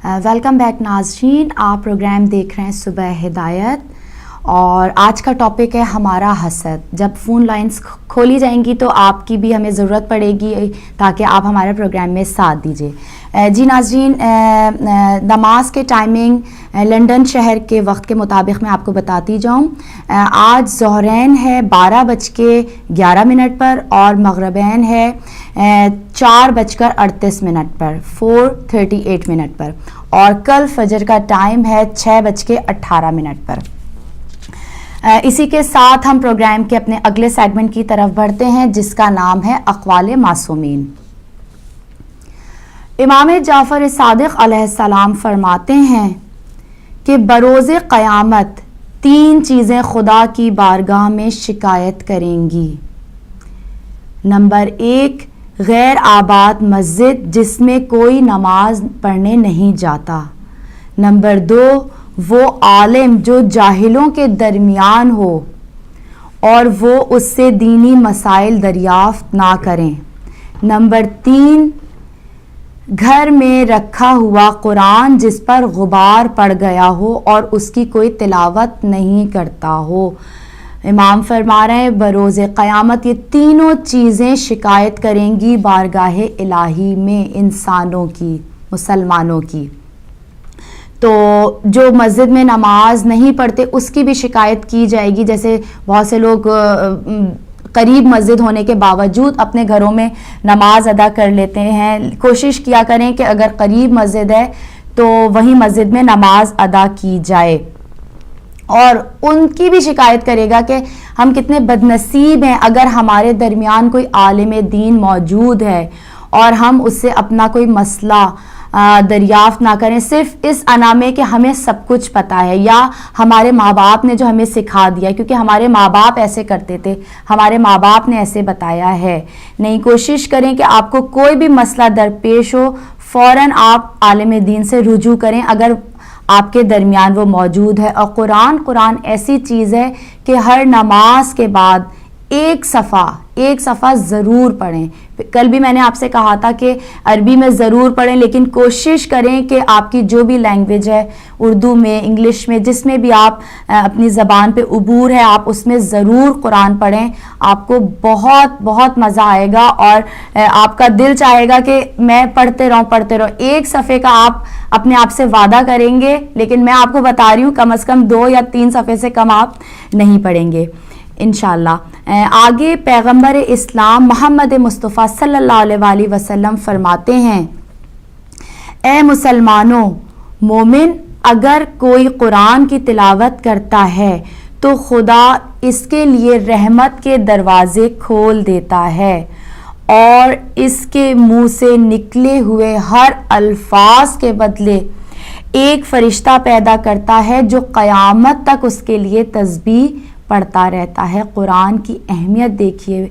Welcome back ناظرین، آپ programme دیکھ رہے ہیں صبح ہدایت، اور آج کا ٹاپک ہے ہمارا حسد۔ جب فون لائنز کھولی جائیں گی تو آپ کی بھی ہمیں ضرورت پڑے گی تاکہ آپ ہمارے پروگرام میں ساتھ دیجیے۔ جی ناظرین، نماز کے ٹائمنگ لنڈن شہر کے وقت کے مطابق میں آپ کو بتاتی جاؤں۔ آج ظہرین ہے 12:11 پر اور مغربین ہے 4:38 پر 4:38 پر، اور کل فجر کا ٹائم ہے 6:18 پر۔ اسی کے ساتھ ہم پروگرام کے اپنے اگلے سیگمنٹ کی طرف بڑھتے ہیں جس کا نام ہے اقوال معصومین۔ امام جعفر صادق علیہ السلام فرماتے ہیں کہ بروز قیامت 3 چیزیں خدا کی بارگاہ میں شکایت کریں گی۔ نمبر 1، غیر آباد مسجد جس میں کوئی نماز پڑھنے نہیں جاتا۔ نمبر 2، وہ عالم جو جاہلوں کے درمیان ہو اور وہ اس سے دینی مسائل دریافت نہ کریں۔ نمبر 3، گھر میں رکھا ہوا قرآن جس پر غبار پڑ گیا ہو اور اس کی کوئی تلاوت نہیں کرتا ہو۔ امام فرما رہے ہیں بروز قیامت یہ تینوں چیزیں شکایت کریں گی بارگاہ الہی میں انسانوں کی، مسلمانوں کی۔ تو جو مسجد میں نماز نہیں پڑھتے اس کی بھی شکایت کی جائے گی، جیسے بہت سے لوگ قریب مسجد ہونے کے باوجود اپنے گھروں میں نماز ادا کر لیتے ہیں۔ کوشش کیا کریں کہ اگر قریب مسجد ہے تو وہیں مسجد میں نماز ادا کی جائے، اور ان کی بھی شکایت کرے گا کہ ہم کتنے بد نصیب ہیں اگر ہمارے درمیان کوئی عالم دین موجود ہے اور ہم اس سے اپنا کوئی مسئلہ دریافت نہ کریں، صرف اس انا میں کہ ہمیں سب کچھ پتہ ہے یا ہمارے ماں باپ نے جو ہمیں سکھا دیا، کیونکہ ہمارے ماں باپ ایسے کرتے تھے، ہمارے ماں باپ نے ایسے بتایا ہے۔ نہیں، کوشش کریں کہ آپ کو کوئی بھی مسئلہ درپیش ہو فوراً آپ عالم دین سے رجوع کریں اگر آپ کے درمیان وہ موجود ہے۔ اور قرآن ایسی چیز ہے کہ ہر نماز کے بعد ایک صفحہ ضرور پڑھیں۔ کل بھی میں نے آپ سے کہا تھا کہ عربی میں ضرور پڑھیں، لیکن کوشش کریں کہ آپ کی جو بھی لینگویج ہے، اردو میں، انگلش میں، جس میں بھی آپ اپنی زبان پہ عبور ہے، آپ اس میں ضرور قرآن پڑھیں۔ آپ کو بہت بہت مزہ آئے گا اور آپ کا دل چاہے گا کہ میں پڑھتے رہوں۔ ایک صفحے کا آپ اپنے آپ سے وعدہ کریں گے، لیکن میں آپ کو بتا رہی ہوں کم از کم 2 یا 3 صفحے سے کم آپ نہیں پڑھیں گے انشاءاللہ۔ آگے پیغمبر اسلام محمد مصطفیٰ صلی اللہ علیہ وآلہ وسلم فرماتے ہیں، اے مسلمانوں، مومن اگر کوئی قرآن کی تلاوت کرتا ہے تو خدا اس کے لیے رحمت کے دروازے کھول دیتا ہے اور اس کے منہ سے نکلے ہوئے ہر الفاظ کے بدلے ایک فرشتہ پیدا کرتا ہے جو قیامت تک اس کے لیے تسبیح پڑھتا رہتا ہے۔ قرآن کی اہمیت دیکھیے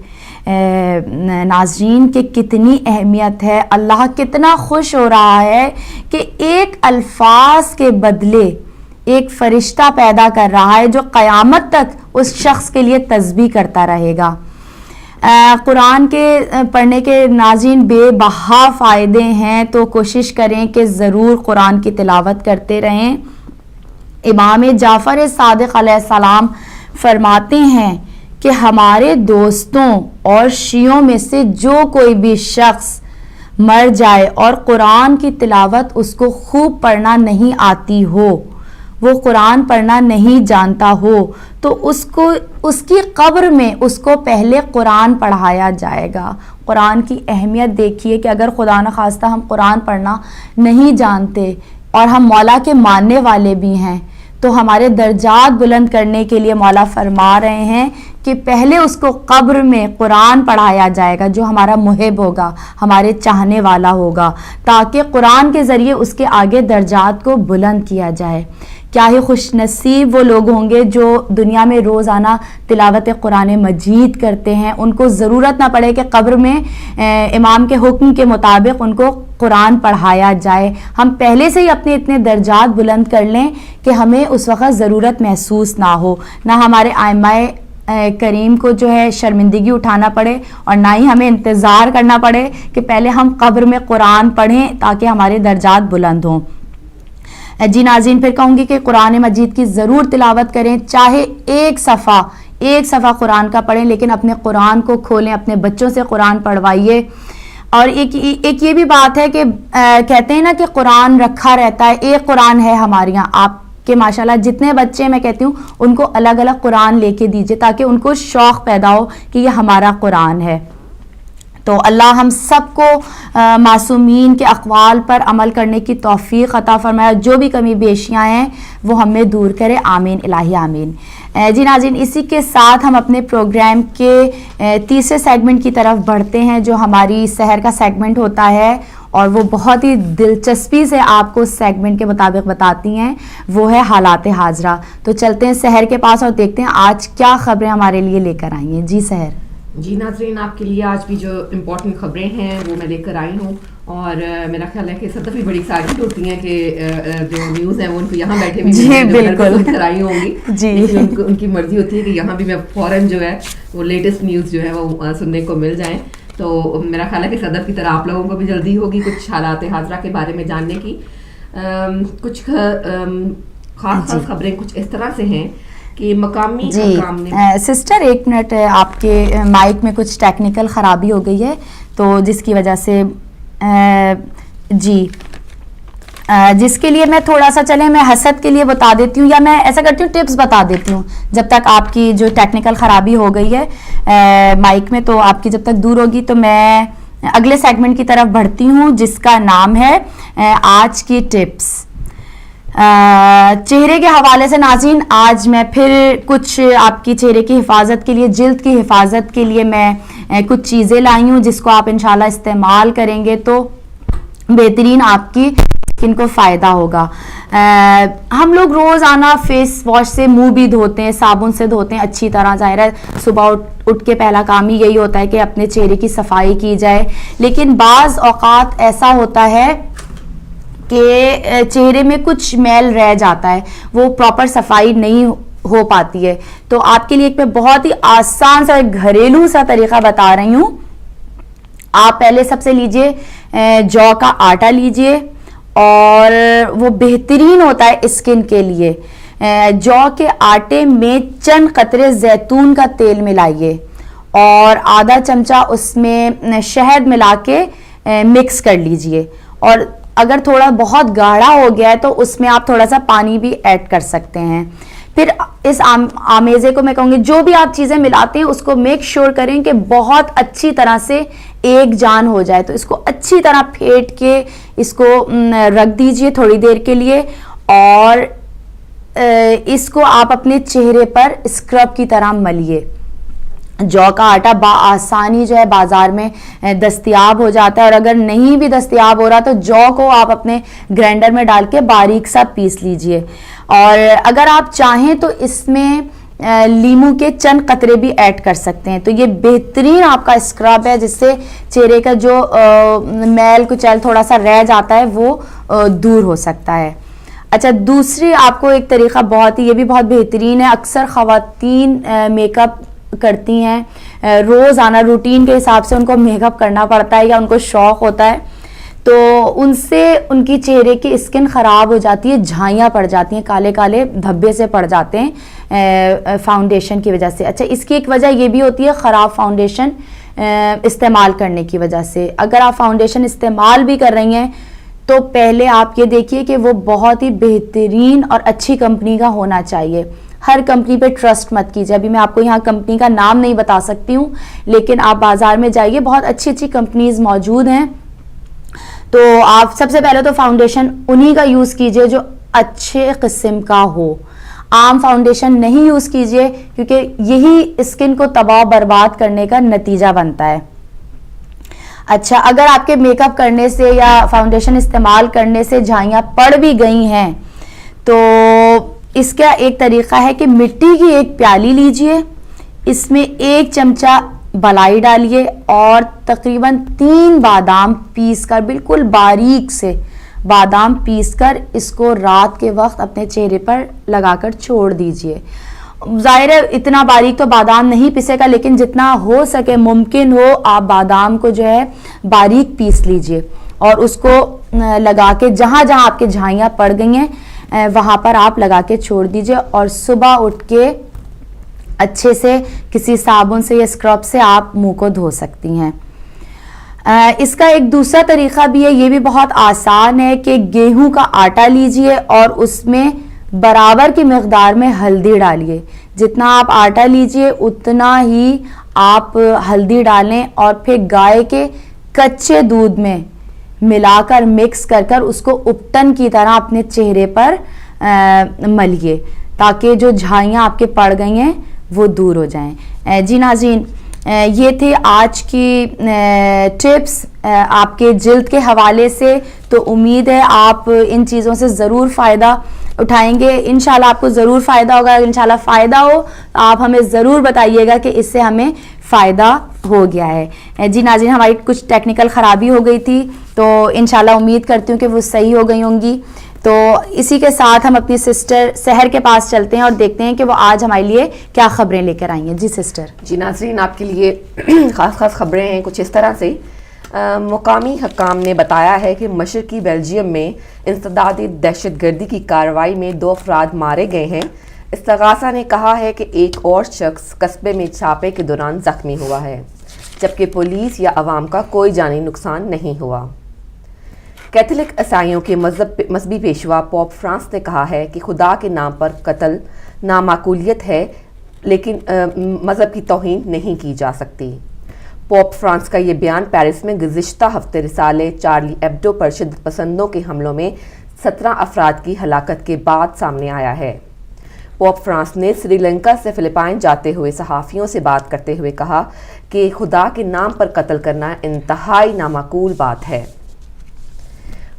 ناظرین کہ کتنی اہمیت ہے۔ اللہ کتنا خوش ہو رہا ہے کہ ایک الفاظ کے بدلے ایک فرشتہ پیدا کر رہا ہے جو قیامت تک اس شخص کے لیے تسبیح کرتا رہے گا۔ قرآن کے پڑھنے کے ناظرین بے بہا فائدے ہیں، تو کوشش کریں کہ ضرور قرآن کی تلاوت کرتے رہیں۔ امام جعفر صادق علیہ السلام فرماتے ہیں کہ ہمارے دوستوں اور شیعوں میں سے جو کوئی بھی شخص مر جائے اور قرآن کی تلاوت اس کو خوب پڑھنا نہیں آتی ہو، وہ قرآن پڑھنا نہیں جانتا ہو، تو اس کی قبر میں اس کو پہلے قرآن پڑھایا جائے گا۔ قرآن کی اہمیت دیکھیے کہ اگر خدا نخواستہ ہم قرآن پڑھنا نہیں جانتے اور ہم مولا کے ماننے والے بھی ہیں تو ہمارے درجات بلند کرنے کے لیے مولا فرما رہے ہیں کہ پہلے اس کو قبر میں قرآن پڑھایا جائے گا جو ہمارا محب ہوگا، ہمارے چاہنے والا ہوگا، تاکہ قرآن کے ذریعے اس کے آگے درجات کو بلند کیا جائے۔ کیا ہی خوش نصیب وہ لوگ ہوں گے جو دنیا میں روزانہ تلاوت قرآن مجید کرتے ہیں، ان کو ضرورت نہ پڑے کہ قبر میں امام کے حکم کے مطابق ان کو قرآن پڑھایا جائے۔ ہم پہلے سے ہی اپنے اتنے درجات بلند کر لیں کہ ہمیں اس وقت ضرورت محسوس نہ ہو، نہ ہمارے ائمہ کریم کو جو ہے شرمندگی اٹھانا پڑے، اور نہ ہی ہمیں انتظار کرنا پڑے کہ پہلے ہم قبر میں قرآن پڑھیں تاکہ ہمارے درجات بلند ہوں۔ جی ناظرین پھر کہوں گی کہ قرآن مجید کی ضرور تلاوت کریں, چاہے ایک صفحہ قرآن کا پڑھیں, لیکن اپنے قرآن کو کھولیں, اپنے بچوں سے قرآن پڑھوائیے. اور ایک یہ بھی بات ہے کہ کہتے ہیں نا کہ قرآن رکھا رہتا ہے, ایک قرآن ہے ہمارے یہاں. آپ کے ماشاءاللہ جتنے بچے میں کہتی ہوں ان کو الگ الگ قرآن لے کے دیجیے تاکہ ان کو شوق پیدا ہو کہ یہ ہمارا قرآن ہے. تو اللہ ہم سب کو معصومین کے اقوال پر عمل کرنے کی توفیق عطا فرمائے, جو بھی کمی بیشیاں ہیں وہ ہمیں دور کرے, آمین الہی آمین. جی ناظرین اسی کے ساتھ ہم اپنے پروگرام کے تیسرے سیگمنٹ کی طرف بڑھتے ہیں, جو ہماری سحر کا سیگمنٹ ہوتا ہے, اور وہ بہت ہی دلچسپی سے آپ کو سیگمنٹ کے مطابق بتاتی ہیں, وہ ہے حالات حاضرہ. تو چلتے ہیں سحر کے پاس اور دیکھتے ہیں آج کیا خبریں ہمارے لیے لے کر آئی ہیں. جی سحر. جی ناظرین آپ کے لیے آج بھی جو امپورٹنٹ خبریں ہیں وہ میں لے کر آئی ہوں, اور میرا خیال ہے کہ صدف بھی بڑی ایکسائٹڈ ہوتی ہیں کہ جو نیوز ہیں وہ ان کو یہاں بیٹھے بھی بالکل کرائی ہوں گی, لیکن ان کی مرضی ہوتی ہے کہ یہاں بھی میں فوراً جو ہے وہ لیٹسٹ نیوز جو ہے وہ سننے کو مل جائیں. تو میرا خیال ہے کہ صدف کی طرح آپ لوگوں کو بھی جلدی ہوگی کچھ حالات حاضرہ کے بارے میں جاننے کی. کچھ خاص خبریں کچھ اس طرح سے ہیں کہ مقامی حکام نے سسٹر ایک منٹ, آپ کے مائک میں کچھ ٹیکنیکل خرابی ہو گئی ہے تو جس کی وجہ سے جس کے لیے میں تھوڑا سا چلیں میں حسد کے لیے بتا دیتی ہوں, یا میں ایسا کرتی ہوں ٹپس بتا دیتی ہوں جب تک آپ کی جو ٹیکنیکل خرابی ہو گئی ہے مائک میں, تو آپ کی جب تک دور ہوگی تو میں اگلے سیگمنٹ کی طرف بڑھتی ہوں جس کا نام ہے آج کی ٹپس. چہرے کے حوالے سے ناظرین آج میں پھر کچھ آپ کی چہرے کی حفاظت کے لیے, جلد کی حفاظت کے لیے میں کچھ چیزیں لائی ہوں جس کو آپ انشاءاللہ استعمال کریں گے تو بہترین آپ کی اسکن کو فائدہ ہوگا. ہم لوگ روزانہ فیس واش سے منہ بھی دھوتے ہیں, صابن سے دھوتے ہیں اچھی طرح, ظاہر ہے صبح اٹھ کے پہلا کام ہی یہی ہوتا ہے کہ اپنے چہرے کی صفائی کی جائے, لیکن بعض اوقات ایسا ہوتا ہے کہ چہرے میں کچھ میل رہ جاتا ہے, وہ پراپر صفائی نہیں ہو پاتی ہے. تو آپ کے لیے ایک میں بہت ہی آسان سا گھریلو سا طریقہ بتا رہی ہوں. آپ پہلے سب سے لیجئے جو کا آٹا لیجئے, اور وہ بہترین ہوتا ہے اسکن کے لیے. جو کے آٹے میں چند قطرے زیتون کا تیل ملائیے اور آدھا چمچہ اس میں شہد ملا کے مکس کر لیجئے, اور اگر تھوڑا بہت گاڑھا ہو گیا ہے تو اس میں آپ تھوڑا سا پانی بھی ایڈ کر سکتے ہیں. پھر اس آمیزے کو میں کہوں گی جو بھی آپ چیزیں ملاتے ہیں اس کو میک شور کریں کہ بہت اچھی طرح سے ایک جان ہو جائے. تو اس کو اچھی طرح پھیٹ کے اس کو رکھ دیجئے تھوڑی دیر کے لیے, اور اس کو آپ اپنے چہرے پر اسکرب کی طرح ملیے. جو کا آٹا بآسانی جو ہے بازار میں دستیاب ہو جاتا ہے, اور اگر نہیں بھی دستیاب ہو رہا تو جو کو آپ اپنے گرینڈر میں ڈال کے باریک سا پیس لیجئے. اور اگر آپ چاہیں تو اس میں لیمو کے چند قطرے بھی ایڈ کر سکتے ہیں. تو یہ بہترین آپ کا اسکرب ہے جس سے چہرے کا جو میل کچیل تھوڑا سا رہ جاتا ہے وہ دور ہو سکتا ہے. اچھا, دوسری آپ کو ایک طریقہ بہت ہی یہ بھی بہت بہترین ہے. اکثر خواتین میک اپ کرتی ہیں, روزانہ روٹین کے حساب سے ان کو میک اپ کرنا پڑتا ہے یا ان کو شوق ہوتا ہے, تو ان سے ان کی چہرے کی اسکن خراب ہو جاتی ہے, جھائیاں پڑ جاتی ہیں, کالے کالے دھبے سے پڑ جاتے ہیں فاؤنڈیشن کی وجہ سے. اچھا, اس کی ایک وجہ یہ بھی ہوتی ہے خراب فاؤنڈیشن استعمال کرنے کی وجہ سے. اگر آپ فاؤنڈیشن استعمال بھی کر رہی ہیں تو پہلے آپ یہ دیکھیے کہ وہ بہت ہی بہترین اور اچھی کمپنی کا ہونا چاہیے. ہر کمپنی پہ ٹرسٹ مت کیجیے. ابھی میں آپ کو یہاں کمپنی کا نام نہیں بتا سکتی ہوں, لیکن آپ بازار میں جائیے, بہت اچھی اچھی کمپنیز موجود ہیں. تو آپ سب سے پہلے تو فاؤنڈیشن انہی کا یوز کیجیے جو اچھے قسم کا ہو. عام فاؤنڈیشن نہیں یوز کیجیے کیونکہ یہی اسکن کو تباہ برباد کرنے کا نتیجہ بنتا ہے. اچھا, اگر آپ کے میک اپ کرنے سے یا فاؤنڈیشن استعمال کرنے سے جھائیاں پڑ بھی گئی ہیں تو اس کا ایک طریقہ ہے کہ مٹی کی ایک پیالی لیجئے, اس میں 1 چمچہ بلائی ڈالیے اور تقریباً 3 بادام پیس کر, بالکل باریک سے بادام پیس کر اس کو رات کے وقت اپنے چہرے پر لگا کر چھوڑ دیجئے. ظاہر ہے اتنا باریک تو بادام نہیں پیسے گا, لیکن جتنا ہو سکے ممکن ہو آپ بادام کو جو ہے باریک پیس لیجئے اور اس کو لگا کے جہاں جہاں آپ کے جھائیاں پڑ گئی ہیں وہاں پر آپ لگا کے چھوڑ دیجئے اور صبح اٹھ کے اچھے سے کسی صابن سے یا اسکرب سے آپ منہ کو دھو سکتی ہیں. اس کا ایک دوسرا طریقہ بھی ہے, یہ بھی بہت آسان ہے, کہ گیہوں کا آٹا لیجئے اور اس میں برابر کی مقدار میں ہلدی ڈالیے. جتنا آپ آٹا لیجئے اتنا ہی آپ ہلدی ڈالیں اور پھر گائے کے کچے دودھ میں ملا کر مکس کر کر اس کو اپٹن کی طرح اپنے چہرے پر ملیے, تاکہ جو جھائیاں آپ کے پڑ گئی ہیں وہ دور ہو جائیں. جی ناظرین, یہ تھے آج کی ٹپس آپ کے جلد کے حوالے سے. تو امید ہے آپ ان چیزوں سے ضرور فائدہ اٹھائیں گے. انشاءاللہ آپ کو ضرور فائدہ ہوگا. انشاءاللہ فائدہ ہو تو آپ ہمیں ضرور بتائیے گا کہ اس سے ہمیں فائدہ ہو گیا ہے. جی ناظرین, ہماری کچھ ٹیکنیکل خرابی ہو گئی تھی, تو انشاءاللہ امید کرتی ہوں کہ وہ صحیح ہو گئی ہوں گی. تو اسی کے ساتھ ہم اپنی سسٹر سحر کے پاس چلتے ہیں اور دیکھتے ہیں کہ وہ آج ہمارے لیے کیا خبریں لے کر آئی ہیں. جی سسٹر. جی ناظرین, آپ کے لیے خاص خبریں ہیں کچھ اس طرح سے. مقامی حکام نے بتایا ہے کہ مشرقی بیلجیم میں انسداد دہشت گردی کی کارروائی میں 2 افراد مارے گئے ہیں. استغاثہ نے کہا ہے کہ ایک اور شخص قصبے میں چھاپے کے دوران زخمی ہوا ہے, جبکہ پولیس یا عوام کا کوئی جانی نقصان نہیں ہوا. کیتھولک عیسائیوں کے مذہبی پیشوا پوپ فرانس نے کہا ہے کہ خدا کے نام پر قتل نامعقولیت ہے, لیکن مذہب کی توہین نہیں کی جا سکتی. پوپ فرانس کا یہ بیان پیرس میں گزشتہ ہفتے رسالے چارلی ایبڈو پر شدت پسندوں کے حملوں میں 17 افراد کی ہلاکت کے بعد سامنے آیا ہے. پوپ فرانس نے سری لنکا سے فلپائن جاتے ہوئے صحافیوں سے بات کرتے ہوئے کہا کہ خدا کے نام پر قتل کرنا انتہائی نامعقول بات ہے.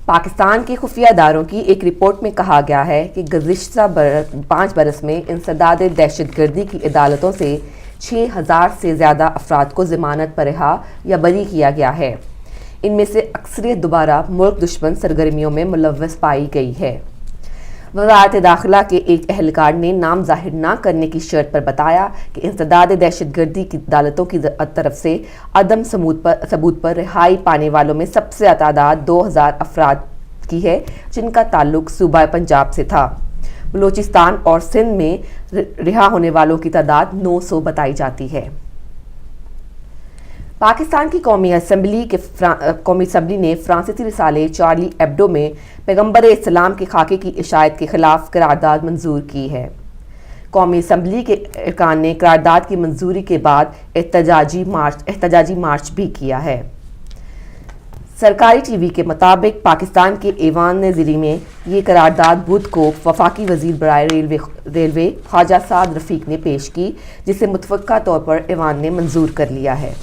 پاکستان کے خفیہ اداروں کی ایک رپورٹ میں کہا گیا ہے کہ گزشتہ 5 برس میں انسداد دہشت گردی کی عدالتوں سے 6000 سے زیادہ افراد کو ضمانت پر رہا یا بری کیا گیا ہے. ان میں سے اکثریت دوبارہ ملک دشمن سرگرمیوں میں ملوث پائی گئی ہے. وزارت داخلہ کے ایک اہلکار نے نام ظاہر نہ کرنے کی شرط پر بتایا کہ انسداد دہشت گردی کی عدالتوں کی طرف سے عدم ثبوت پر رہائی پانے والوں میں سب سے تعداد 2000 افراد کی ہے, جن کا تعلق صوبہ پنجاب سے تھا. بلوچستان اور سندھ میں رہا ہونے والوں کی تعداد 900 بتائی جاتی ہے. پاکستان کی قومی اسمبلی نے فرانسیسی رسالے چارلی ایبڈو میں پیغمبر اسلام کے خاکے کی اشاعت کے خلاف قرارداد منظور کی ہے. قومی اسمبلی کے ارکان نے قرارداد کی منظوری کے بعد احتجاجی مارچ بھی کیا ہے. سرکاری ٹی وی کے مطابق پاکستان کے ایوان نظری میں یہ قرارداد بدھ کو وفاقی وزیر برائے ریلوے خواجہ سعد رفیق نے پیش کی, جسے متفقہ طور پر ایوان نے منظور کر لیا ہے.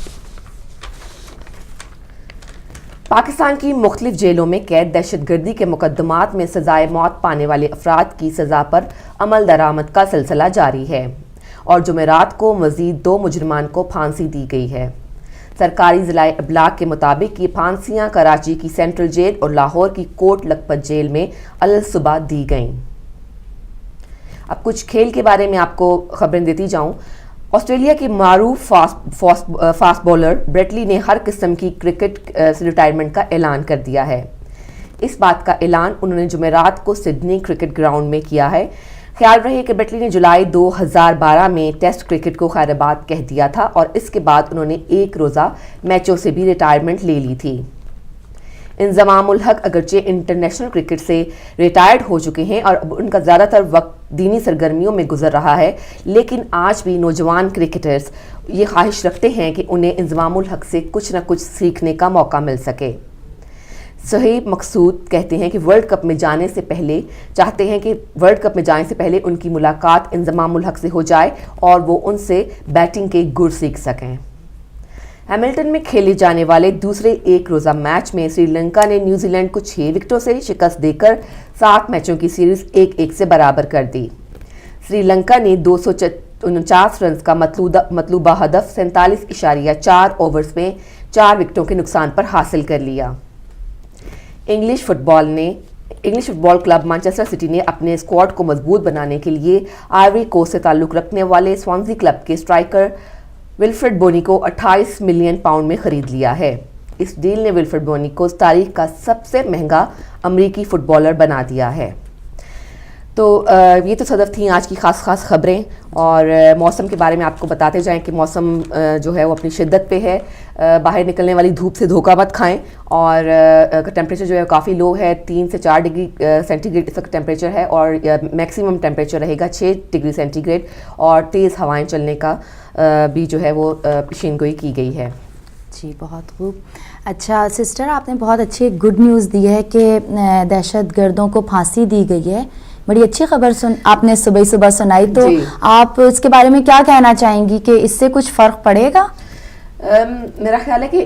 پاکستان کی مختلف جیلوں میں قید دہشت گردی کے مقدمات میں سزائے موت پانے والے افراد کی سزا پر عمل درآمد کا سلسلہ جاری ہے, اور جمعرات کو مزید 2 مجرمان کو پھانسی دی گئی ہے. سرکاری ذرائع ابلاغ کے مطابق یہ پھانسیاں کراچی کی سینٹرل جیل اور لاہور کی کوٹ لکھپت جیل میں الصبح دی گئیں. اب کچھ کھیل کے بارے میں آپ کو خبریں دیتی جاؤں. آسٹریلیا کے معروف فاسٹ بولر بریٹلی نے ہر قسم کی کرکٹ سے ریٹائرمنٹ کا اعلان کر دیا ہے. اس بات کا اعلان انہوں نے جمعرات کو سڈنی کرکٹ گراؤنڈ میں کیا ہے. خیال رہے کہ بریٹلی نے جولائی 2012 میں ٹیسٹ کرکٹ کو خیر آباد کہہ دیا تھا, اور اس کے بعد انہوں نے 1 روزہ میچوں سے بھی ریٹائرمنٹ لے لی تھی. انضمام الحق اگرچہ انٹرنیشنل کرکٹ سے ریٹائرڈ ہو چکے ہیں اور اب ان کا زیادہ تر وقت دینی سرگرمیوں میں گزر رہا ہے, لیکن آج بھی نوجوان کرکٹرز یہ خواہش رکھتے ہیں کہ انہیں انضمام الحق سے کچھ نہ کچھ سیکھنے کا موقع مل سکے. صہیب مقصود کہتے ہیں کہ ورلڈ کپ میں جانے سے پہلے ان کی ملاقات انضمام الحق سے ہو جائے اور وہ ان سے بیٹنگ کے گر سیکھ سکیں. ہیملٹن میں کھیلے جانے والے دوسرے 1 روزہ میچ میں سری لنکا نے نیوزی لینڈ کو 6 وکٹوں سے شکست دے کر 7 میچوں کی سیریز 1-1 سے برابر کر دی. سری لنکا نے 249 رنز کا مطلوبہ ہدف 47.4 اوورز میں 4 وکٹوں کے نقصان پر حاصل کر لیا. انگلش فٹ بال کلب مانچسٹر سٹی نے اپنے اسکواڈ کو مضبوط بنانے کے لیے آئیوری کوسٹ سے تعلق رکھنے والے سوانزی کلب کے اسٹرائکر ولفریڈ بونی کو 28 ملین پاؤنڈ میں خرید لیا ہے. اس ڈیل نے ولفریڈ بونی کو تاریخ کا سب سے مہنگا امریکی فٹ بالر بنا دیا ہے. تو یہ تو صدف تھیں آج کی خاص خبریں, اور موسم کے بارے میں آپ کو بتاتے جائیں کہ موسم جو ہے وہ اپنی شدت پہ ہے. باہر نکلنے والی دھوپ سے دھوکہ مت کھائیں, اور ٹیمپریچر جو ہے کافی لو ہے, 3 سے 4 ڈگری سینٹی گریڈ تک ٹیمپریچر ہے, اور میکسیمم ٹیمپریچر رہے گا 6 ڈگری سینٹی گریڈ, اور تیز ہوائیں چلنے کا بھی جو ہے وہ پیشین گوئی کی گئی ہے. جی بہت خوب. اچھا سسٹر, آپ نے بہت اچھی گڈ نیوز دی ہے کہ دہشت گردوں کو پھانسی دی گئی ہے. بڑی اچھی خبر آپ نے صبح سنائی, تو آپ اس کے بارے میں کیا کہنا چاہیں گی کہ اس سے کچھ فرق پڑے گا؟ میرا خیال ہے کہ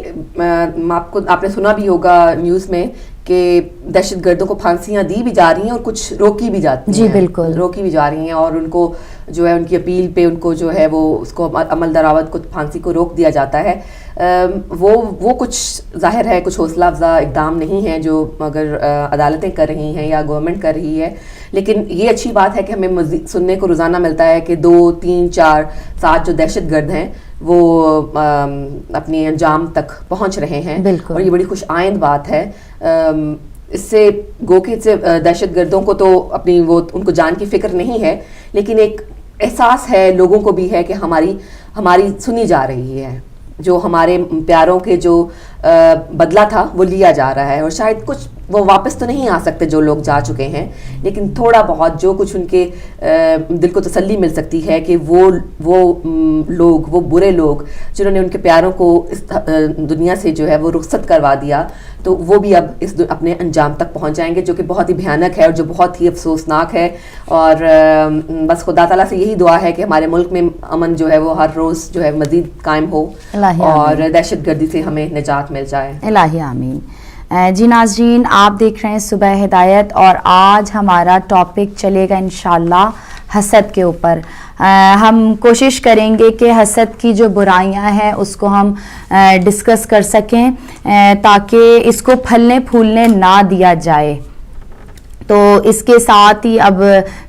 آپ نے سنا بھی ہوگا نیوز میں کہ دہشت گردوں کو پھانسیاں دی بھی جا رہی ہیں اور کچھ روکی بھی جاتی ہیں. جی بالکل, روکی بھی جا رہی ہیں, اور ان کو جو ہے ان کی اپیل پہ ان کو جو ہے وہ اس کو عمل درآمد کو پھانسی کو روک دیا جاتا ہے. وہ کچھ ظاہر ہے کچھ حوصلہ افزا اقدام نہیں ہیں جو اگر عدالتیں کر رہی ہیں یا گورنمنٹ کر رہی ہے, لیکن یہ اچھی بات ہے کہ ہمیں مزید سننے کو روزانہ ملتا ہے کہ 2 3 4 7 جو دہشت گرد ہیں وہ اپنی انجام تک پہنچ رہے ہیں, اور یہ بڑی خوش آئند بات ہے. اس سے گو کہ دہشت گردوں کو تو اپنی ان کو جان کی فکر نہیں ہے, لیکن ایک احساس ہے لوگوں کو بھی ہے کہ ہماری سنی جا رہی ہے, جو ہمارے پیاروں کے جو بدلہ تھا وہ لیا جا رہا ہے, اور شاید کچھ وہ واپس تو نہیں آ سکتے جو لوگ جا چکے ہیں, لیکن تھوڑا بہت جو کچھ ان کے دل کو تسلی مل سکتی ہے کہ وہ لوگ, وہ برے لوگ جنہوں نے ان کے پیاروں کو اس دنیا سے جو ہے وہ رخصت کروا دیا, تو وہ بھی اب اپنے انجام تک پہنچ جائیں گے, جو کہ بہت ہی بھیانک ہے اور جو بہت ہی افسوسناک ہے. اور بس خدا تعالیٰ سے یہی دعا ہے کہ ہمارے ملک میں امن جو ہے وہ ہر روز جو ہے مزید قائم ہو, اور دہشت گردی سے ہمیں نجات مل جائے. الہی آمین. جی ناظرین, آپ دیکھ رہے ہیں صبح ہدایت, اور آج ہمارا ٹاپک چلے گا انشاءاللہ حسد کے اوپر. ہم کوشش کریں گے کہ حسد کی جو برائیاں ہیں اس کو ہم ڈسکس کر سکیں, تاکہ اس کو پھلنے پھولنے نہ دیا جائے. تو اس کے ساتھ ہی اب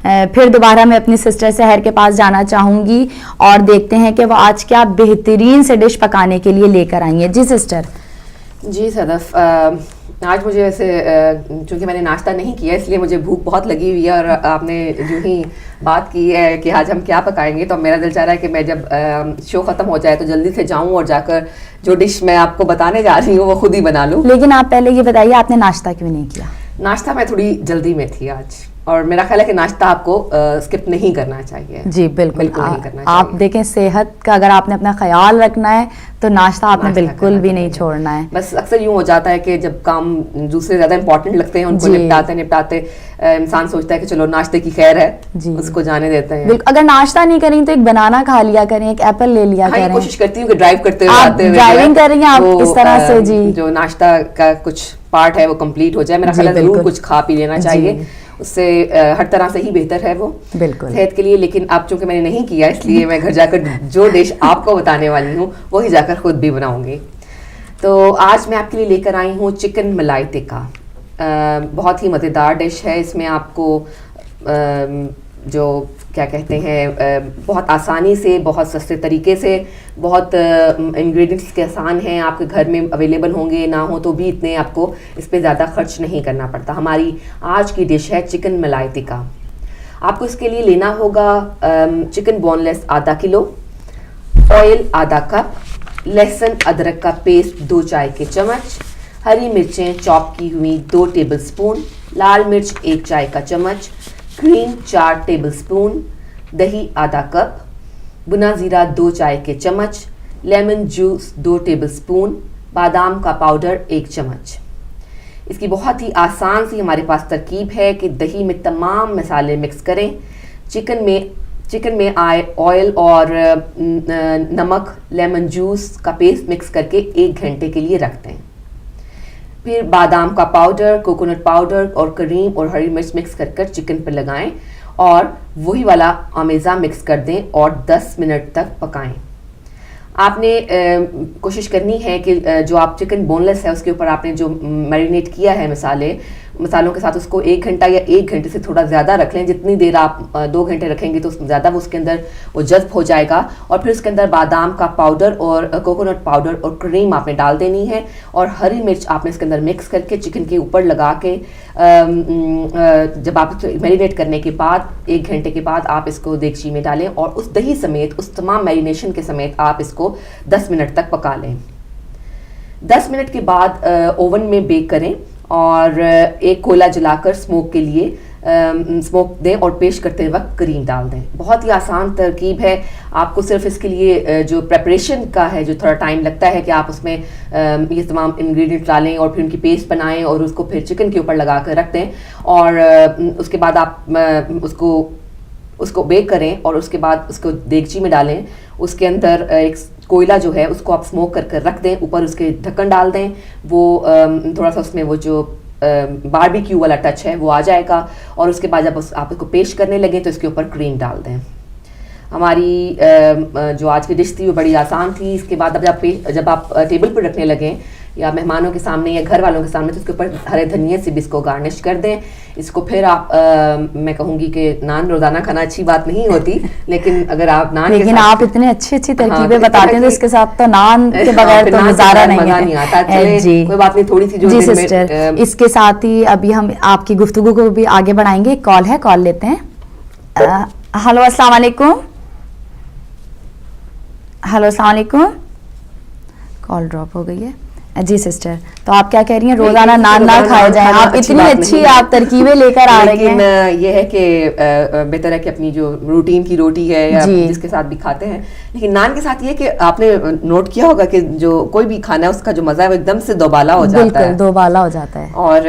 پھر دوبارہ میں اپنی سسٹر سحر کے پاس جانا چاہوں گی, اور دیکھتے ہیں کہ وہ آج کیا بہترین سے ڈش پکانے کے لیے لے کر آئی ہیں. جی سسٹر. جی صدف, آج مجھے ویسے چونکہ میں نے ناشتہ نہیں کیا اس لیے مجھے بھوک بہت لگی ہوئی ہے, اور آپ نے جو ہی بات کی ہے کہ آج ہم کیا پکائیں گے, تو میرا دل چاہ رہا ہے کہ میں جب شو ختم ہو جائے تو جلدی سے جاؤں اور جا کر جو ڈش میں آپ کو بتانے جا رہی ہوں وہ خود ہی بنا لوں. لیکن آپ پہلے یہ بتائیے آپ نے ناشتہ کیوں نہیں کیا؟ ناشتہ میں تھوڑی جلدی میں تھی آج, اور میرا خیال ہے کہ ناشتہ آپ کو اسکپ نہیں کرنا چاہیے. جی بالکل نہیں کرنا چاہیے. آپ دیکھیں صحت کا اگر آپ نے اپنا خیال رکھنا ہے تو ناشتہ آپ نے بالکل بھی نہیں چھوڑنا ہے. بس اکثر یوں ہو جاتا ہے کہ جب کام دوسرے زیادہ امپورٹنٹ لگتے ہیں ان کو نپٹاتے انسان سوچتا ہے کہ چلو ناشتے کی خیر ہے, اس کو جانے دیتے ہیں. بالکل, اگر ناشتہ نہیں کریں تو ایک بنانا کھا لیا کریں, ایک ایپل لے لیا کریں. کوشش کرتی ہوں کہ ڈرائیو کرتے ہوئے ڈرائیونگ کر رہی ہیں آپ اس طرح سے, جی جو ناشتہ کا کچھ پارٹ ہے وہ کمپلیٹ ہو جائے. میرا خیال ہے ضرور کچھ کھا پی لینا چاہیے, اس سے ہر طرح سے ہی بہتر ہے وہ صحت کے لیے. لیکن اب چونکہ میں نے نہیں کیا اس لیے میں گھر جا کر جو ڈش آپ کو بتانے والی ہوں وہی جا کر خود بھی بناؤں گی. تو آج میں آپ کے لیے لے کر آئی ہوں چکن ملائی ٹکا. بہت ہی مزیدار ڈش ہے. اس میں آپ کو جو کیا کہتے ہیں بہت آسانی سے, بہت سستے طریقے سے, بہت انگریڈینٹس کے آسان ہیں, آپ کے گھر میں اویلیبل ہوں گے, نہ ہو تو بھی اتنے آپ کو اس پہ زیادہ خرچ نہیں کرنا پڑتا. ہماری آج کی ڈش ہے چکن ملائی ٹکا. آپ کو اس کے لیے لینا ہوگا چکن بون لیس آدھا کلو, آئل آدھا کپ, لہسن ادرک کا پیسٹ 2 چائے کے چمچ, ہری مرچیں چاپ کی ہوئی 2 ٹیبل سپون, لال مرچ 1 چائے کا چمچ, کریم 4 ٹیبل سپون, دہی آدھا کپ, بنا زیرہ 2 چائے کے چمچ, لیمن جوس 2 ٹیبل سپون, بادام کا پاؤڈر 1 چمچ. اس کی بہت ہی آسان سی ہمارے پاس ترکیب ہے کہ دہی میں تمام مسالے مکس کریں, چکن میں آئل اور نمک, لیمن جوس کا پیسٹ مکس کر کے 1 گھنٹے کے لیے رکھ دیں. پھر بادام کا پاؤڈر, کوکونٹ پاؤڈر اور کریم اور ہری مرچ مکس کر کر چکن پر لگائیں, اور وہی والا آمیزہ مکس کر دیں اور 10 منٹ تک پکائیں. آپ نے کوشش کرنی ہے کہ جو آپ چکن بون لیس ہے اس کے اوپر آپ نے جو میرینیٹ کیا ہے مسالے مسالوں کے ساتھ اس کو 1 گھنٹہ یا 1 گھنٹے سے تھوڑا زیادہ رکھ لیں. جتنی دیر آپ 2 گھنٹے رکھیں گے تو زیادہ وہ اس کے اندر وہ جذب ہو جائے گا. اور پھر اس کے اندر بادام کا پاؤڈر اور کوکونٹ پاؤڈر اور کریم آپ نے ڈال دینی ہے, اور ہری مرچ آپ نے اس کے اندر مکس کر کے چکن کے اوپر لگا کے جب آپ میرینیٹ کرنے کے بعد 1 گھنٹے کے بعد آپ اس کو دیگچی میں ڈالیں, اور اس دہی سمیت اس تمام میرینیشن کے سمیت آپ اس کو 10 منٹ تک پکا لیں. 10 منٹ کے بعد اوون میں بیک کریں, اور ایک کوئلہ جلا کر اسموک کے لیے اسموک دیں, اور پیش کرتے وقت کریم ڈال دیں. بہت ہی آسان ترکیب ہے. آپ کو صرف اس کے لیے جو پریپریشن کا ہے جو تھوڑا ٹائم لگتا ہے کہ آپ اس میں یہ تمام انگریڈینٹ ڈالیں اور پھر ان کی پیسٹ بنائیں اور اس کو پھر چکن کے اوپر لگا کر رکھ دیں, اور اس کے بعد آپ اس کو بیک کریں, اور اس کے بعد اس کو دیگچی میں ڈالیں. اس کے اندر ایک کوئلہ جو ہے اس کو آپ اسموک کر رکھ دیں, اوپر اس کے ڈھکن ڈال دیں. وہ تھوڑا سا اس میں وہ جو باربیکیو والا ٹچ ہے وہ آ جائے گا, اور اس کے بعد جب آپ اس کو پیش کرنے لگیں تو اس کے اوپر کریم ڈال دیں. ہماری جو آج کی ڈش تھی وہ بڑی آسان تھی. اس کے بعد جب آپ ٹیبل پر رکھنے لگیں یا مہمانوں کے سامنے یا گھر والوں کے سامنے, تو اس کے اوپر ہرے دھنیے سے بھی اس کو گارنش کر دیں. اس کو پھر آپ میں کہوں گی کہ نان روزانہ کھانا اچھی بات نہیں ہوتی, لیکن اگر آپ نان لیکن آپ اتنے اچھی ترکیبیں بتاتے ہیں تو اس کے ساتھ تو نان کے بغیر تو گزارا نہیں آتا. جی کوئی بات نہیں, تھوڑی سی جو جی سسٹر, اس کے ساتھ ہی ابھی ہم آپ کی گفتگو کو بھی آگے بڑھائیں گے. کال ہے, کال لیتے ہیں. ہلو السلام علیکم. ہلو السلام علیکم. کال ڈراپ ہو گئی ہے. جی سسٹر, تو آپ کیا کہہ رہی ہیں روزانہ نان نہ کھائے جائیں؟ آپ اتنی اچھی آپ ترکیبیں لے کر آ رہی ہیں. یہ ہے کہ بہتر ہے کہ اپنی جو روٹین کی روٹی ہے یا جس کے ساتھ بھی کھاتے ہیں, لیکن نان کے ساتھ یہ کہ آپ نے نوٹ کیا ہوگا کہ جو کوئی بھی کھانا ہے اس کا جو مزہ ہے وہ ایک دم سے دوبالا ہو جاتا ہے. بالکل دوبالا ہو جاتا ہے. اور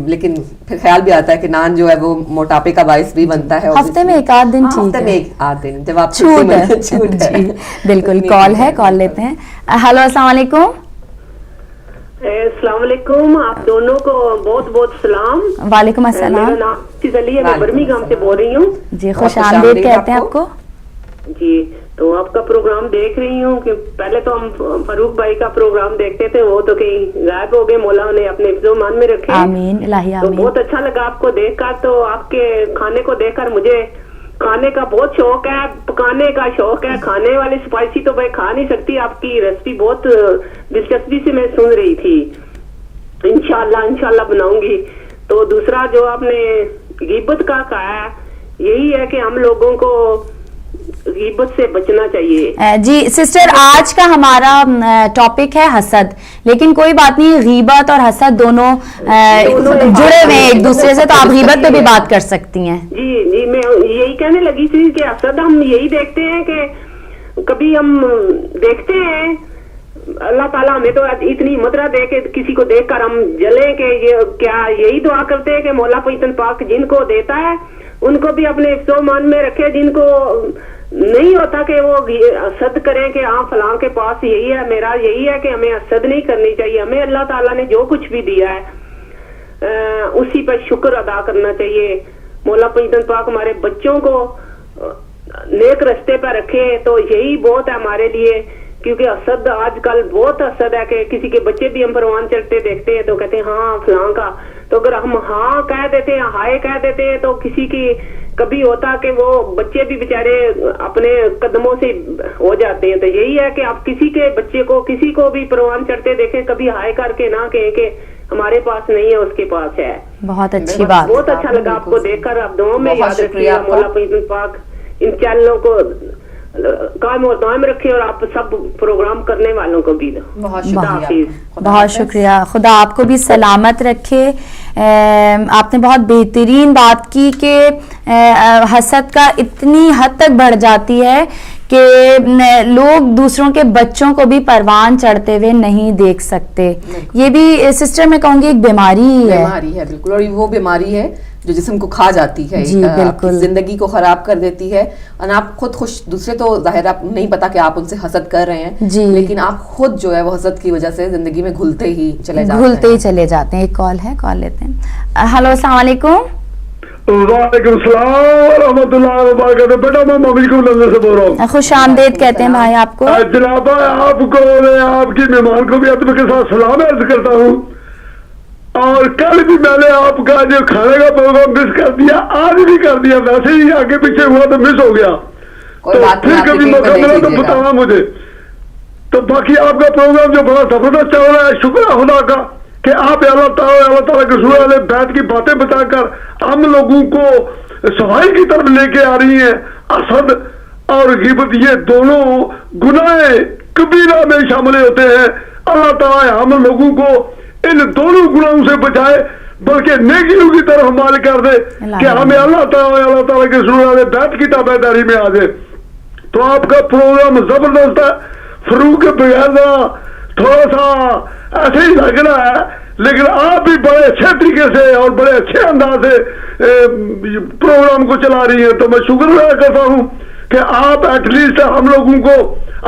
لیکن پھر خیال بھی آتا ہے کہ نان جو ہے وہ موٹاپے کا باعث بھی بنتا ہے. ہفتے میں 1 آدھ دن ٹھیک ہے, ہفتے میں 1 آدھ دن جب آپ چھوٹ ہے. بالکل. کال ہے, کال لیتے ہیں. ہلو السلام علیکم. السلام علیکم, آپ دونوں کو بہت بہت سلام. وعلیکم السلام. میرا نام فضلی ہے, میں برمنگھم سے بول رہی ہوں. جی خوش آمدید کہتے ہیں آپ کو. جی تو آپ کا پروگرام دیکھ رہی ہوں کہ پہلے تو ہم فاروق بھائی کا پروگرام دیکھتے تھے, وہ تو کہیں غائب ہو گئے, مولا نے اپنے حفظ و مان میں رکھے. آمین الہی آمین. تو بہت اچھا لگا آپ کو دیکھ کر. تو آپ کے کھانے کو دیکھ کر مجھے کھانے کا بہت شوق ہے, پکانے کا شوق ہے. کھانے والے اسپائسی تو میں کھا نہیں سکتی, آپ کی ریسپی بہت دلچسپی سے میں سن رہی تھی. انشاءاللہ بناؤں گی. تو دوسرا جو آپ نے غیبت کا کہا ہے, یہی ہے کہ ہم لوگوں کو غیبت سے بچنا چاہیے. جی سسٹر, آج کا ہمارا ٹاپک ہے حسد, لیکن کوئی بات نہیں, غیبت اور حسد دونوں جڑے ہوئے ہیں ایک دوسرے سے, تو آپ غیبت پہ بھی بات کر سکتی ہیں. جی میں یہی کہنے لگی تھی کہ حسد ہم یہی دیکھتے ہیں کہ کبھی ہم دیکھتے ہیں اللہ تعالیٰ ہمیں تو اتنی مدرہ دے کے کسی کو دیکھ کر ہم جلیں کہ یہ کیا, یہی دعا کرتے ہیں کہ مولا پیتن پاک جن کو دیتا ہے ان کو بھی اپنے حفظ و مان میں رکھے. جن کو نہیں ہوتا کہ وہ حسد کریں کہ ہاں فلاں کے پاس یہی ہے, میرا یہی ہے, کہ ہمیں حسد نہیں کرنی چاہیے. ہمیں اللہ تعالیٰ نے جو کچھ بھی دیا ہے اسی پہ شکر ادا کرنا چاہیے. مولا پیتن پاک ہمارے بچوں کو نیک رستے پہ رکھے تو یہی بہت ہے ہمارے لیے. کیونکہ حسد آج کل بہت حسد ہے کہ کسی کے بچے بھی ہم پروان چڑھتے دیکھتے ہیں تو کہتے ہیں ہاں فلاں کا, تو اگر ہم ہاں کہہ دیتے ہیں, ہائے کہہ دیتے ہیں, تو کسی کی کبھی ہوتا کہ وہ بچے بھی بیچارے اپنے قدموں سے ہو جاتے ہیں. تو یہی ہے کہ آپ کسی کے بچے کو کسی کو بھی پروان چڑھتے دیکھیں, کبھی ہائے کر کے نہ کہیں کہ ہمارے پاس نہیں ہے, اس کے پاس ہے. بہت اچھی بات, بہت اچھا لگا آپ کو دیکھ کر. آپ دعاؤں میں یاد رکھیے مولا پیتن پاک ان چینلوں کو قائم اور دائم رکھے, اور آپ سب پروگرام کرنے والوں کو بھی. بہت شکریہ. خدا آپ کو بھی سلامت رکھے. آپ نے بہت بہترین بات کی کہ حسد کا اتنی حد تک بڑھ جاتی ہے کہ لوگ دوسروں کے بچوں کو بھی پروان چڑھتے ہوئے نہیں دیکھ سکتے. یہ بھی سسٹر میں کہوں گی ایک بیماری ہے. بالکل, اور وہ بیماری ہے جو جسم کو کھا جاتی ہے, زندگی کو خراب کر دیتی ہے. اور آپ خود خوش, دوسرے تو ظاہر آپ نہیں پتا کہ آپ ان سے حسد کر رہے ہیں, لیکن آپ خود جو ہے وہ حسد کی وجہ سے زندگی میں گھلتے ہی چلے جاتے ہیں. ایک کال ہے, کال لیتے ہیں. ہلو السلام علیکم. وعلیکم السلام ورحمۃ اللہ وبرکاتہ. بیٹا میں مملکت لندن سے بول رہا ہوں. خوش آمدید کہتے ہیں بھائی آپ کو. جناب آپ کو, آپ کی مہمان کو بھی ادب کے ساتھ سلام عرض کرتا ہوں. اور کل بھی میں نے آپ کا جو کھانے کا پروگرام مس کر دیا, آج بھی کر دیا, ویسے ہی آگے پیچھے ہوا تو مس ہو گیا, تو پھر کبھی موقع ملا تو بتانا مجھے. تو باقی آپ کا پروگرام جو بڑا زبردست چل رہا ہے, شکر ہے خدا کا کہ آپ اللہ تعالیٰ کے سورہ والے بیت کی باتیں بتا کر ہم لوگوں کو صفائی کی طرف لے کے آ رہی ہیں. حسد اور غیبت یہ دونوں گناہ کبیرہ میں شامل ہوتے ہیں. اللہ تعالیٰ ہم لوگوں کو ان دونوں گناہوں سے بچائے, بلکہ نیکیوں کی طرف مال کر دے کہ ہمیں اللہ تعالیٰ کے سورہ والے بیت کی تابع داری میں آ جائے. تو آپ کا پروگرام زبردست ہے. فروغ کے بغیر تھوڑا سا ایسے ہی لگ رہا ہے, لیکن آپ بھی بڑے اچھے طریقے سے اور بڑے اچھے انداز سے پروگرام کو چلا رہی ہیں. تو میں شکر ادا کرتا ہوں کہ آپ ایٹ لیسٹ ہم لوگوں کو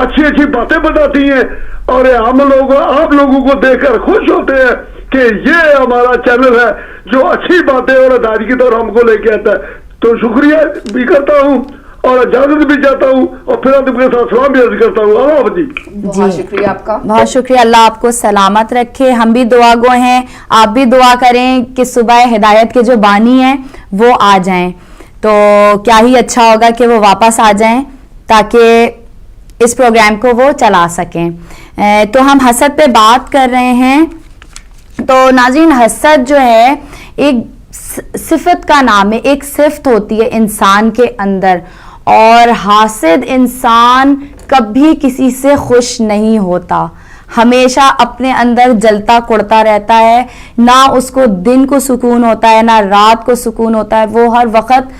اچھی اچھی باتیں بتاتی ہیں, اور ہم لوگ آپ لوگوں کو دیکھ کر خوش ہوتے ہیں کہ یہ ہمارا چینل ہے جو اچھی باتیں اور اداری کی طرف ہم کو لے کے آتا ہے. تو شکریہ بھی کرتا ہوں اور اجازت بھی چاہتا ہوں, اور پھر آپ کے ساتھ سلام بھی عرض کرتا ہوں. اللہ جی بہت شکریہ آپ کا, بہت شکریہ. اللہ آپ کو سلامت رکھے. ہم بھی دعا گو ہیں, آپ بھی دعا کریں کہ صبح ہدایت کے جو بانی ہیں وہ آ جائیں. تو کیا ہی اچھا ہوگا کہ وہ واپس آ جائیں تاکہ اس پروگرام کو وہ چلا سکیں. تو ہم حسد پہ بات کر رہے ہیں. تو ناظرین, حسد جو ہے ایک صفت کا نام ہے, ایک صفت ہوتی ہے انسان کے اندر, اور حاسد انسان کبھی کسی سے خوش نہیں ہوتا, ہمیشہ اپنے اندر جلتا کوڑتا رہتا ہے. نہ اس کو دن کو سکون ہوتا ہے نہ رات کو سکون ہوتا ہے, وہ ہر وقت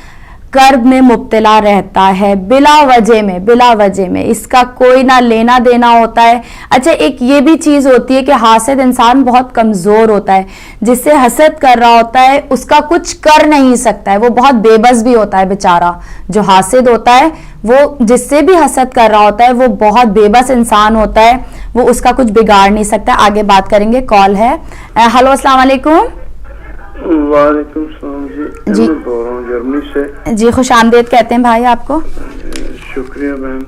کرب میں مبتلا رہتا ہے بلا وجہ میں اس کا کوئی نہ لینا دینا ہوتا ہے. اچھا, ایک یہ بھی چیز ہوتی ہے کہ حاسد انسان بہت کمزور ہوتا ہے, جس سے حسد کر رہا ہوتا ہے اس کا کچھ کر نہیں سکتا ہے, وہ بہت بے بس بھی ہوتا ہے بیچارہ. جو حاسد ہوتا ہے وہ جس سے بھی حسد کر رہا ہوتا ہے وہ بہت بے بس انسان ہوتا ہے, وہ اس کا کچھ بگاڑ نہیں سکتا. آگے بات کریں گے. کال ہے. ہلو, السلام علیکم. وعلیکم السلام جی, میں بول رہا ہوں جرمنی سے. جی, خوش آمدید کہتے ہیں بھائی آپ کو. شکریہ بہن,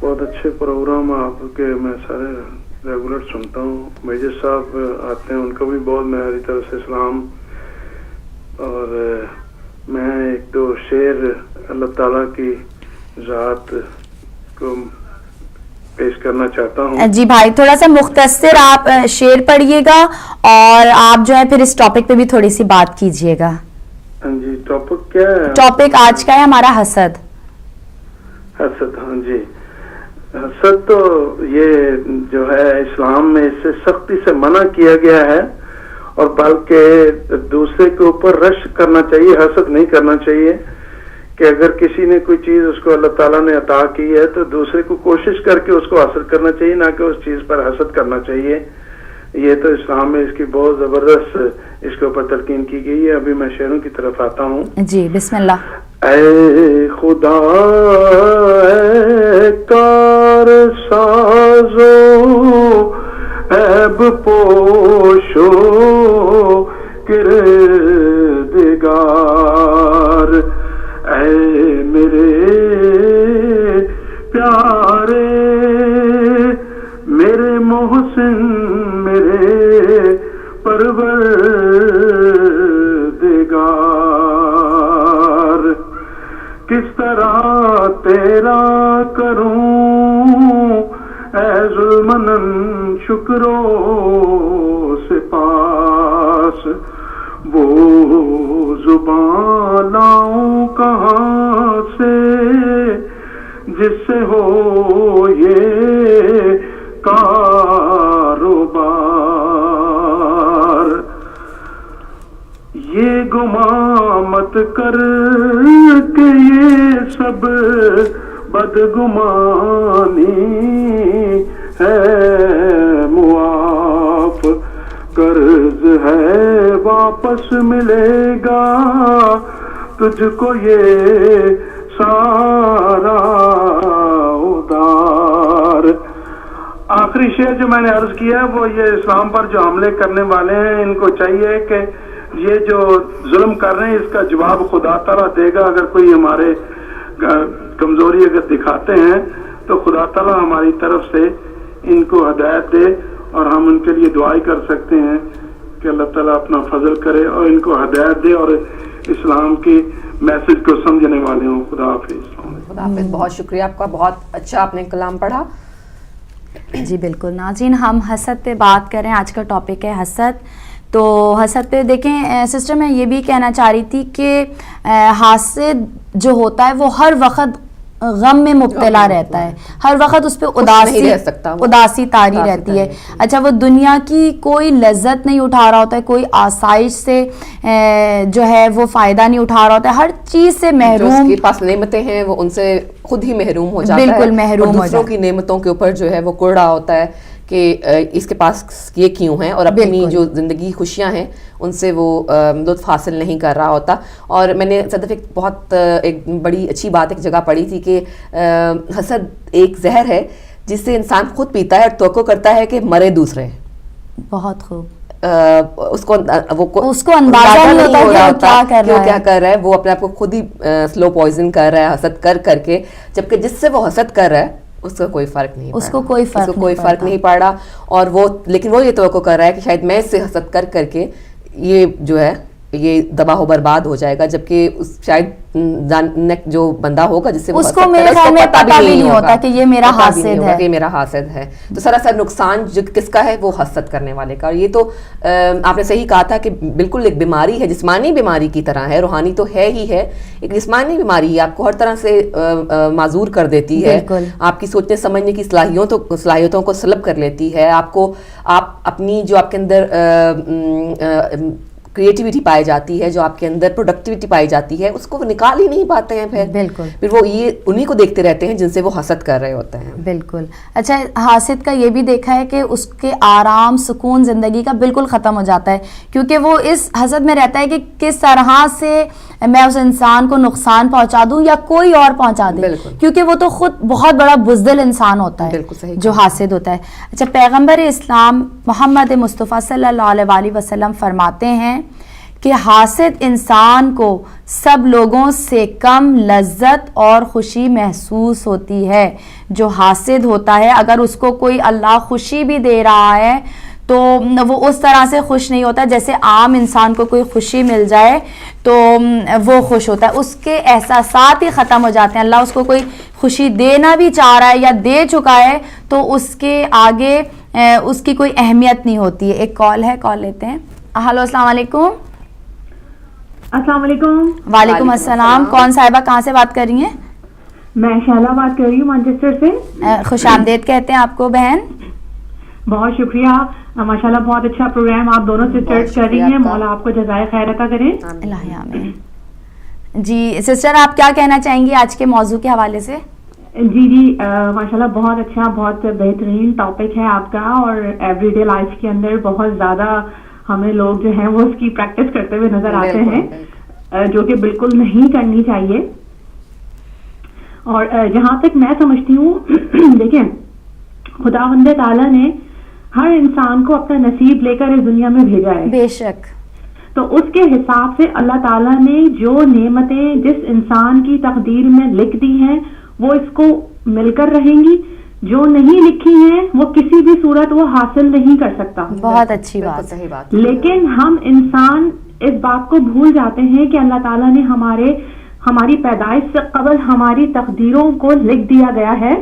بہت اچھے پروگرام آپ کے, میں سارے ریگولر سنتا ہوں. میجر صاحب آتے ہیں, ان کو بھی بہت میری طرف سے سلام. اور میں ایک دو شعر اللہ تعالیٰ کی ذات کو پیش کرنا چاہتا ہوں. جی بھائی, تھوڑا سا مختصر آپ شعر پڑھیے گا, اور آپ جو ہے پھر اس ٹاپک پہ بھی تھوڑی سی بات کیجیے گا. جی, ٹاپک کیا ہے؟ ٹاپک آج کا ہے ہمارا حسد. حسد, ہاں جی. حسد تو یہ جو ہے اسلام میں اس سے سختی سے منع کیا گیا ہے, اور بلکہ دوسرے کے اوپر رشک کرنا چاہیے, حسد نہیں کرنا چاہیے. کہ اگر کسی نے کوئی چیز اس کو اللہ تعالیٰ نے عطا کی ہے تو دوسرے کو کوشش کر کے اس کو حاصل کرنا چاہیے, نہ کہ اس چیز پر حسد کرنا چاہیے. یہ تو اسلام میں اس کی بہت زبردست اس کے اوپر تلقین کی گئی ہے. ابھی میں شعروں کی طرف آتا ہوں. جی, بسم اللہ. اے خدا اے کار سازو عیب پوشو کردگار, اے میرے پیارے میرے محسن میرے پروردگار, کس طرح تیرا کروں اے ظلمن شکرو سپاس, وہ زبان لاؤں کہاں سے جس سے ہو یہ کاروبار. یہ گمان مت کر کہ یہ سب بدگمانی ہے, معاف قرض ہے واپس ملے گا تجھ کو یہ سارا ادار. آخری شعر جو میں نے عرض کیا وہ یہ اسلام پر جو حملے کرنے والے ہیں ان کو چاہیے کہ یہ جو ظلم کر رہے ہیں اس کا جواب خدا تعالیٰ دے گا. اگر کوئی ہمارے کمزوری اگر دکھاتے ہیں تو خدا تعالیٰ ہماری طرف سے ان کو ہدایت دے, اور ہم ان کے لیے دعائی کر سکتے ہیں کہ اللہ تعالیٰ اپنا فضل کرے اور ان کو ہدایت دے اور اسلام کے میسج کو سمجھنے والے ہوں. خدا حافظ. خدا حافظ. بہت شکریہ آپ کا, بہت اچھا آپ نے کلام پڑھا. جی بالکل. ناظرین, ہم حسد پہ بات کریں. آج کا ٹاپک ہے حسد. تو حسد پہ دیکھیں سسٹر, میں یہ بھی کہنا چاہ رہی تھی کہ حاسد جو ہوتا ہے وہ ہر وقت غم میں مبتلا رہتا ہے, ہر وقت اس پہ اداسی طاری رہتی ہے. اچھا, وہ دنیا کی کوئی لذت نہیں اٹھا رہا ہوتا ہے, کوئی آسائش سے جو ہے وہ فائدہ نہیں اٹھا رہا ہوتا ہے, ہر چیز سے محروم. جو اس کے پاس نعمتیں ہیں وہ ان سے خود ہی محروم ہو جاتا ہے, بالکل محروم ہو جاتا ہے. دوسروں کی نعمتوں کے اوپر جو ہے وہ کڑ رہا ہوتا ہے کہ اس کے پاس یہ کیوں ہیں, اور اپنی جو زندگی خوشیاں ہیں ان سے وہ لطف حاصل نہیں کر رہا ہوتا. اور میں نے صدف ایک بڑی اچھی بات ایک جگہ پڑھی تھی کہ حسد ایک زہر ہے جس سے انسان خود پیتا ہے اور توقع کرتا ہے کہ مرے دوسرے. بہت خوب. اس کو اندازہ نہیں ہوتا کہ وہ کیا کر رہا ہے, وہ اپنے آپ کو خود ہی سلو پوائزن کر رہا ہے حسد کر کے, جبکہ جس سے وہ حسد کر رہا ہے اس کو کوئی فرق نہیں, اس کو کوئی فرق نہیں پڑ رہا. اور وہ لیکن وہ یہ توقع کر رہا ہے کہ شاید میں اس سے حسد کر کے یہ جو ہے یہ تباہ و برباد ہو جائے گا, جبکہ شاید جو بندہ ہوگا جس سے اس کو میرے خیال میں پتہ بھی نہیں ہوتا کہ یہ میرا حاسد ہے. تو سراسر نقصان جو کس کا ہے وہ حسد کرنے والے کا. اور یہ تو آپ نے صحیح کہا تھا کہ بالکل ایک بیماری ہے, جسمانی بیماری کی طرح ہے, روحانی تو ہے ہی ہے, ایک جسمانی بیماری ہے, آپ کو ہر طرح سے معذور کر دیتی ہے, آپ کی سوچنے سمجھنے کی صلاحیتوں کو سلب کر لیتی ہے, آپ اپنی جو آپ کے اندر کریٹیوٹی پائی جاتی ہے, جو آپ کے اندر پروڈکٹیوٹی پائی جاتی ہے, اس کو وہ نکال ہی نہیں پاتے ہیں. پھر وہ یہ انہی کو دیکھتے رہتے ہیں جن سے وہ حسد کر رہے ہوتے ہیں. بالکل. اچھا, حاسد کا یہ بھی دیکھا ہے کہ اس کے آرام سکون زندگی کا بالکل ختم ہو جاتا ہے, کیونکہ وہ اس حسد میں رہتا ہے کہ کس طرح سے میں اس انسان کو نقصان پہنچا دوں یا کوئی اور پہنچا دے, کیونکہ وہ تو خود بہت بڑا بزدل انسان ہوتا ہے جو حاسد ہوتا ہے. اچھا, پیغمبر اسلام محمد مصطفیٰ صلی اللہ علیہ وسلم فرماتے ہیں کہ حاسد انسان کو سب لوگوں سے کم لذت اور خوشی محسوس ہوتی ہے. جو حاسد ہوتا ہے اگر اس کو کوئی اللہ خوشی بھی دے رہا ہے تو وہ اس طرح سے خوش نہیں ہوتا جیسے عام انسان کو کوئی خوشی مل جائے تو وہ خوش ہوتا ہے. اس کے احساسات ہی ختم ہو جاتے ہیں. اللہ اس کو کوئی خوشی دینا بھی چاہ رہا ہے یا دے چکا ہے تو اس کے آگے اس کی کوئی اہمیت نہیں ہوتی ہے. ایک کال ہے, کال لیتے ہیں. ہلو, السلام علیکم. السلام علیکم. وعلیکم السلام. کون صاحبہ کہاں سے بات کر رہی ہیں؟ میں شیلا بات کر رہی ہوں مانچسٹر سے. خوش آمدید کہتے ہیں آپ کو بہن. بہت شکریہ, ماشاءاللہ بہت اچھا پروگرام آپ دونوں سسٹرز کر رہی ہیں, مولا آپ کو جزائے خیر عطا کریں. الہی آمین. جی سسٹر, آپ کیا کہنا چاہیں گی آج کے موضوع کے حوالے سے؟ جی ماشاءاللہ بہت اچھا, بہت بہترین ٹاپک ہے آپ کا, اور ایوری ڈے لائف کے اندر بہت زیادہ ہمیں لوگ جو ہیں وہ اس کی پریکٹس کرتے ہوئے نظر آتے ہیں, جو کہ بالکل نہیں کرنی چاہیے. اور جہاں تک میں سمجھتی ہوں, دیکھیں خداوند تعالیٰ نے ہر انسان کو اپنا نصیب لے کر اس دنیا میں بھیجا ہے. بے شک. تو اس کے حساب سے اللہ تعالیٰ نے جو نعمتیں جس انسان کی تقدیر میں لکھ دی ہیں وہ اس کو مل کر رہیں گی, جو نہیں لکھی ہیں وہ کسی بھی صورت وہ حاصل نہیں کر سکتا. بہت اچھی بات, صحیح بات. لیکن ہم انسان اس بات کو بھول جاتے ہیں کہ اللہ تعالیٰ نے ہماری پیدائش سے قبل ہماری تقدیروں کو لکھ دیا گیا ہے,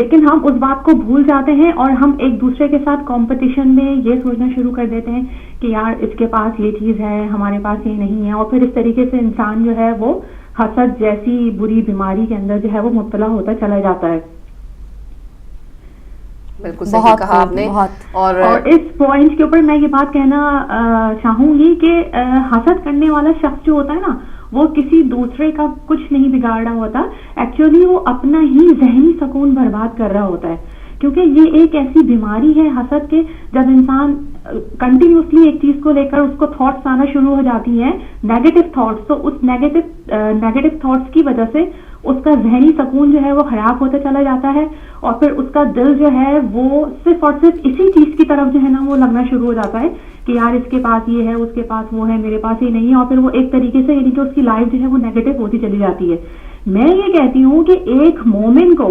لیکن ہم اس بات کو بھول جاتے ہیں اور ہم ایک دوسرے کے ساتھ کمپٹیشن میں یہ سوچنا شروع کر دیتے ہیں کہ یار اس کے پاس یہ چیز ہے, ہمارے پاس یہ نہیں ہے, اور پھر اس طریقے سے انسان جو ہے وہ حسد جیسی بری بیماری کے اندر جو ہے وہ مبتلا ہوتا چلا جاتا ہے. بالکل صحیح کہا آپ نے. اور اس پوائنٹ کے اوپر میں یہ بات کہنا چاہوں گی کہ حسد کرنے والا شخص جو ہوتا ہے نا, وہ کسی دوسرے کا کچھ نہیں بگاڑ رہا ہوتا, ایکچولی وہ اپنا ہی ذہنی سکون برباد کر رہا ہوتا ہے. کیونکہ یہ ایک ایسی بیماری ہے حسد کے, جب انسان کنٹینیوسلی ایک چیز کو لے کر اس کو تھاٹس آنا شروع ہو جاتی ہیں, نیگیٹو تھاٹس, تو اس نیگیٹو تھاٹس کی وجہ سے اس کا ذہنی سکون جو ہے وہ خراب ہوتا چلا جاتا ہے, اور پھر اس کا دل جو ہے وہ صرف اور صرف اسی چیز کی طرف جو ہے نا وہ لگنا شروع ہو جاتا ہے کہ یار اس کے پاس یہ ہے, اس کے پاس وہ ہے, میرے پاس یہ نہیں ہے, اور پھر وہ ایک طریقے سے یعنی کہ اس کی لائف جو ہے وہ نیگیٹو ہوتی چلی جاتی ہے. میں یہ کہتی ہوں کہ ایک مومن کو